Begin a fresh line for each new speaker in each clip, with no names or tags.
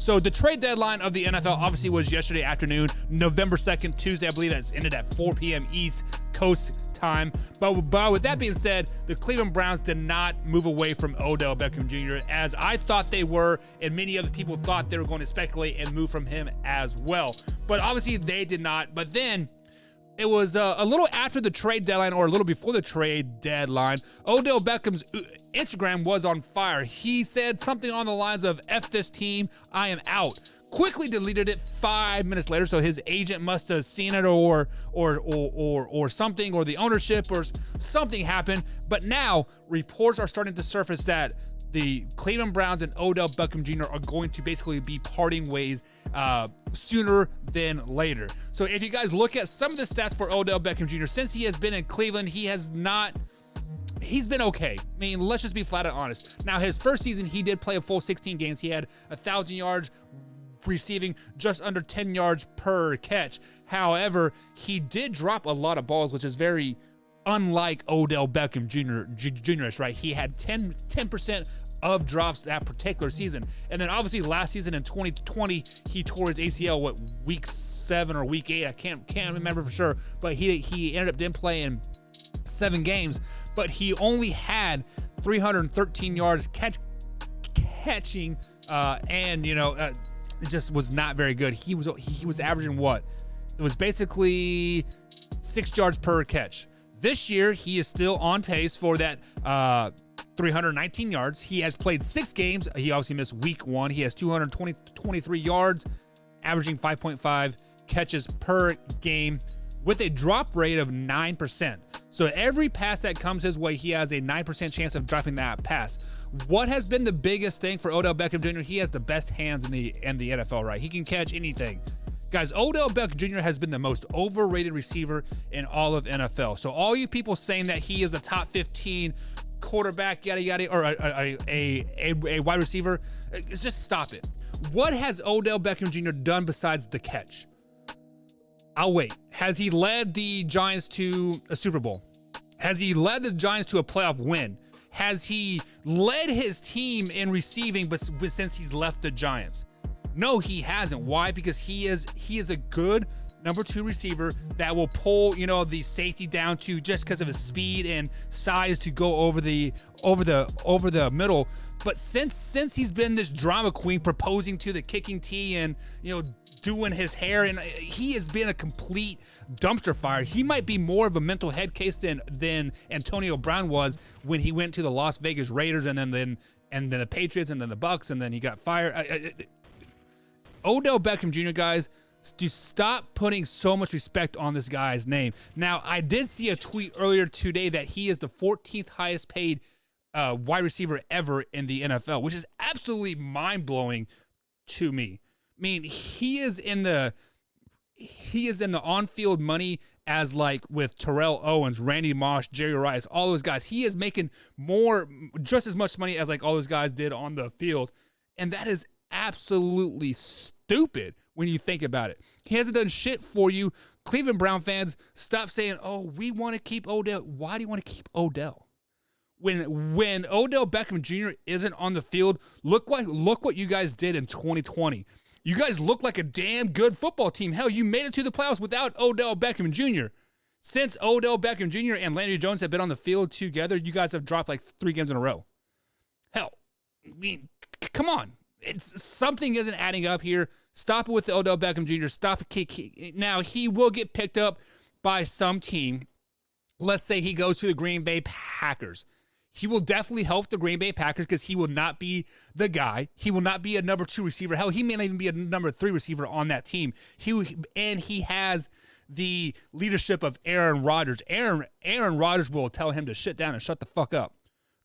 So the trade deadline of the NFL obviously was yesterday afternoon, November 2nd, Tuesday. I believe that's ended at 4 p.m. East Coast time. But with that being said, the Cleveland Browns did not move away from Odell Beckham Jr. as I thought they were, and many other people thought they were going to speculate and move from him as well. But obviously they did not. But then it was a little after the trade deadline, or a little before the trade deadline, Odell Beckham's Instagram was on fire. He said something on the lines of, "F this team, I am out." Quickly deleted it 5 minutes later, so his agent must have seen it, or something, or the ownership, or something happened. But now reports are starting to surface that the Cleveland Browns and Odell Beckham Jr. are going to basically be parting ways sooner than later. So if you guys look at some of the stats for Odell Beckham Jr., since he has been in Cleveland, he's been okay. I mean, let's just be flat out honest. Now, his first season, he did play a full 16 games. He had 1,000 yards receiving, just under 10 yards per catch. However, he did drop a lot of balls, which is very unlike Odell Beckham Jr. Right? He had 10% of drops that particular season. And then obviously last season in 2020, he tore his ACL, week 7 or week 8? I can't remember for sure, but he ended up didn't play in 7 games, but he only had 313 yards catching, and it just was not very good. He was averaging what? It was basically 6 yards per catch. This year, he is still on pace for that 319 yards. He has played 6 games. He obviously missed week 1. He has 223 yards, averaging 5.5 catches per game with a drop rate of 9%. So every pass that comes his way, he has a 9% chance of dropping that pass. What has been the biggest thing for Odell Beckham Jr.? He has the best hands in the NFL, right? He can catch anything. Guys, Odell Beckham Jr. has been the most overrated receiver in all of NFL. So all you people saying that he is a top 15 quarterback, yada yada, or a wide receiver, just stop it. What has Odell Beckham Jr. done besides the catch? I'll wait. Has he led the Giants to a Super Bowl? Has he led the Giants to a playoff win? Has he led his team in receiving but since he's left the Giants? No, he hasn't. Why? Because he is a good number 2 receiver that will pull, the safety down to, just because of his speed and size, to go over the middle. But since he's been this drama queen, proposing to the kicking tee and doing his hair, and he has been a complete dumpster fire. He might be more of a mental head case than Antonio Brown was when he went to the Las Vegas Raiders and then the Patriots and then the Bucks, and then he got fired. Odell Beckham Jr., guys, to stop putting so much respect on this guy's name. Now, I did see a tweet earlier today that he is the 14th highest paid wide receiver ever in the NFL, which is absolutely mind-blowing to me. I mean, he is in the on-field money as like with Terrell Owens, Randy Moss, Jerry Rice, all those guys. He is making just as much money as like all those guys did on the field. And that is absolutely stupid when you think about it. He hasn't done shit for you. Cleveland Brown fans, stop saying, "Oh, we want to keep Odell." Why do you want to keep Odell? When Odell Beckham Jr. isn't on the field, look what you guys did in 2020. You guys look like a damn good football team. Hell, you made it to the playoffs without Odell Beckham Jr. Since Odell Beckham Jr. and Landry Jones have been on the field together, you guys have dropped like 3 games in a row. Hell, I mean, come on. Something isn't adding up here. Stop it with the Odell Beckham Jr. Stop it. Now, he will get picked up by some team. Let's say he goes to the Green Bay Packers. He will definitely help the Green Bay Packers because he will not be the guy. He will not be a number 2 receiver. Hell, he may not even be a number 3 receiver on that team. He has the leadership of Aaron Rodgers. Aaron Rodgers will tell him to sit down and shut the fuck up.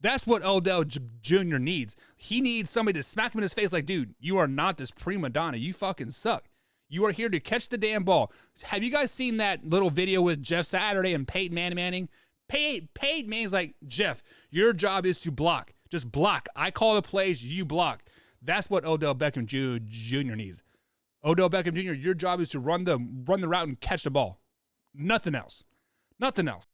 That's what Odell Jr. needs. He needs somebody to smack him in his face like, "Dude, you are not this prima donna. You fucking suck. You are here to catch the damn ball." Have you guys seen that little video with Jeff Saturday and Peyton Manning? Peyton Manning's like, "Jeff, your job is to block. Just block. I call the plays, you block." That's what Odell Beckham Jr. needs. Odell Beckham Jr., your job is to run the route and catch the ball. Nothing else. Nothing else.